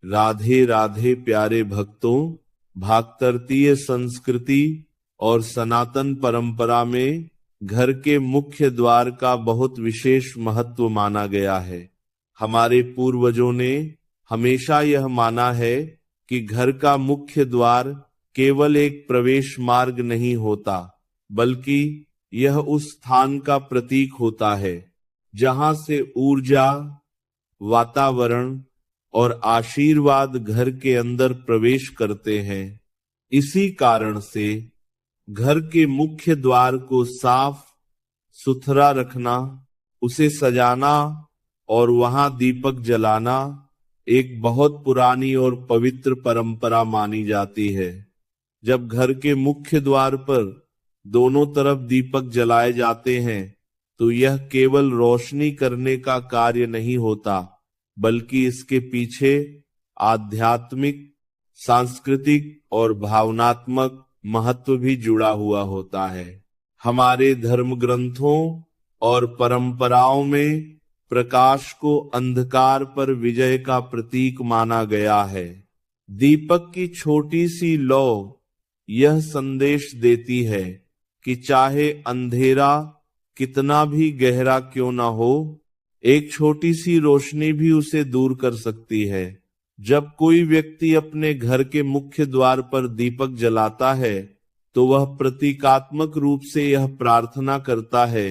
राधे राधे प्यारे भक्तों, भागतरतीय संस्कृति और सनातन परंपरा में घर के मुख्य द्वार का बहुत विशेष महत्व माना गया है। हमारे पूर्वजों ने हमेशा यह माना है कि घर का मुख्य द्वार केवल एक प्रवेश मार्ग नहीं होता, बल्कि यह उस स्थान का प्रतीक होता है जहां से ऊर्जा, वातावरण और आशीर्वाद घर के अंदर प्रवेश करते हैं। इसी कारण से घर के मुख्य द्वार को साफ सुथरा रखना, उसे सजाना और वहां दीपक जलाना एक बहुत पुरानी और पवित्र परंपरा मानी जाती है। जब घर के मुख्य द्वार पर दोनों तरफ दीपक जलाए जाते हैं तो यह केवल रोशनी करने का कार्य नहीं होता, बल्कि इसके पीछे आध्यात्मिक, सांस्कृतिक और भावनात्मक महत्व भी जुड़ा हुआ होता है। हमारे धर्म ग्रंथों और परंपराओं में प्रकाश को अंधकार पर विजय का प्रतीक माना गया है। दीपक की छोटी सी लौ यह संदेश देती है कि चाहे अंधेरा कितना भी गहरा क्यों ना हो, एक छोटी सी रोशनी भी उसे दूर कर सकती है। जब कोई व्यक्ति अपने घर के मुख्य द्वार पर दीपक जलाता है तो वह प्रतीकात्मक रूप से यह प्रार्थना करता है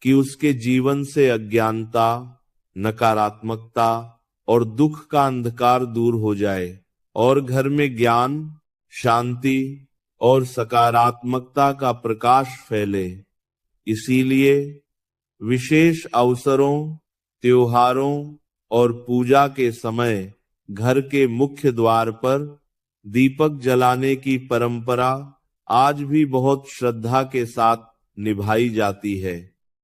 कि उसके जीवन से अज्ञानता, नकारात्मकता और दुख का अंधकार दूर हो जाए और घर में ज्ञान, शांति और सकारात्मकता का प्रकाश फैले। इसीलिए विशेष अवसरों, त्योहारों और पूजा के समय घर के मुख्य द्वार पर दीपक जलाने की परंपरा आज भी बहुत श्रद्धा के साथ निभाई जाती है।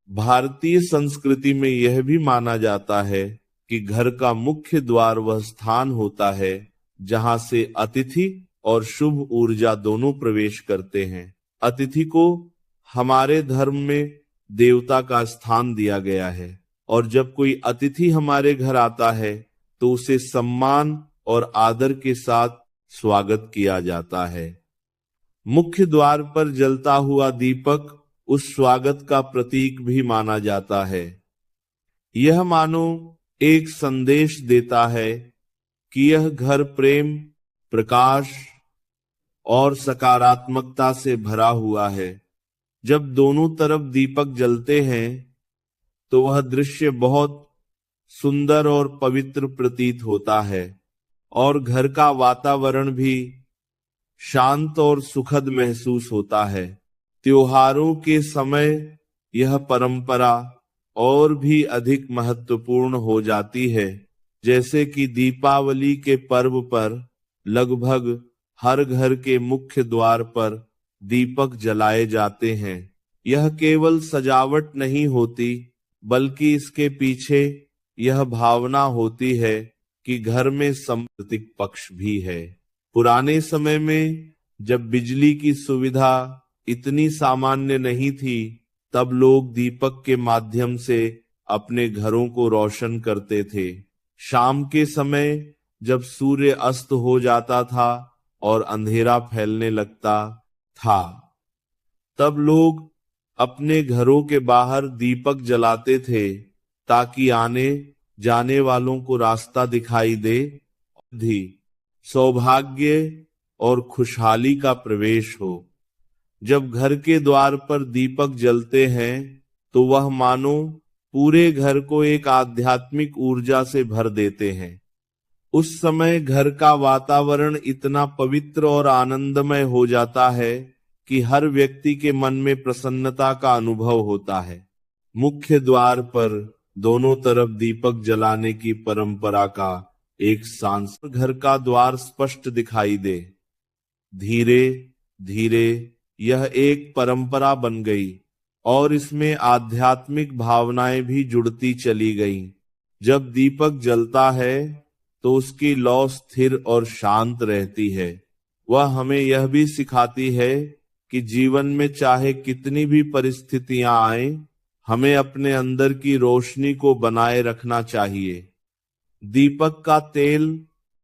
भारतीय संस्कृति में यह भी माना जाता है कि घर का मुख्य द्वार वह स्थान होता है जहां से अतिथि और शुभ ऊर्जा दोनों प्रवेश करते हैं। अतिथि को हमारे धर्म में देवता का स्थान दिया गया है और जब कोई अतिथि हमारे घर आता है तो उसे सम्मान और आदर के साथ स्वागत किया जाता है। मुख्य द्वार पर जलता हुआ दीपक उस स्वागत का प्रतीक भी माना जाता है। यह मानो एक संदेश देता है कि यह घर प्रेम, प्रकाश और सकारात्मकता से भरा हुआ है। जब दोनों तरफ दीपक जलते हैं तो वह दृश्य बहुत सुंदर और पवित्र प्रतीत होता है और घर का वातावरण भी शांत और सुखद महसूस होता है। त्योहारों के समय यह परंपरा और भी अधिक महत्वपूर्ण हो जाती है। जैसे कि दीपावली के पर्व पर लगभग हर घर के मुख्य द्वार पर दीपक जलाए जाते हैं। यह केवल सजावट नहीं होती, बल्कि इसके पीछे यह भावना होती है कि घर में सांस्कृतिक पक्ष भी है। पुराने समय में जब बिजली की सुविधा इतनी सामान्य नहीं थी, तब लोग दीपक के माध्यम से अपने घरों को रोशन करते थे। शाम के समय जब सूर्य अस्त हो जाता था और अंधेरा फैलने लगता था, तब लोग अपने घरों के बाहर दीपक जलाते थे ताकि आने जाने वालों को रास्ता दिखाई दे, सौभाग्य और खुशहाली का प्रवेश हो। जब घर के द्वार पर दीपक जलते हैं तो वह मानो पूरे घर को एक आध्यात्मिक ऊर्जा से भर देते हैं। उस समय घर का वातावरण इतना पवित्र और आनंदमय हो जाता है कि हर व्यक्ति के मन में प्रसन्नता का अनुभव होता है। मुख्य द्वार पर दोनों तरफ दीपक जलाने की परंपरा का एक सांस्कृतिक घर का द्वार स्पष्ट दिखाई दे। धीरे धीरे यह एक परंपरा बन गई और इसमें आध्यात्मिक भावनाएं भी जुड़ती चली गईं। जब दीपक जलता है तो उसकी लौ स्थिर और शांत रहती है। वह हमें यह भी सिखाती है कि जीवन में चाहे कितनी भी परिस्थितियां आएं, हमें अपने अंदर की रोशनी को बनाए रखना चाहिए। दीपक का तेल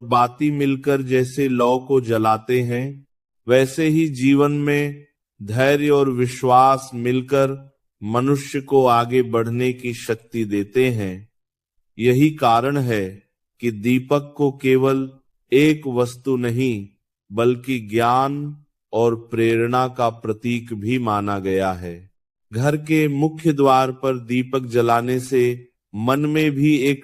बाती मिलकर जैसे लौ को जलाते हैं, वैसे ही जीवन में धैर्य और विश्वास मिलकर मनुष्य को आगे बढ़ने की शक्ति देते हैं। यही कारण है कि दीपक को केवल एक वस्तु नहीं बल्कि ज्ञान और प्रेरणा का प्रतीक भी माना गया है। घर के मुख्य द्वार पर दीपक जलाने से मन में भी एक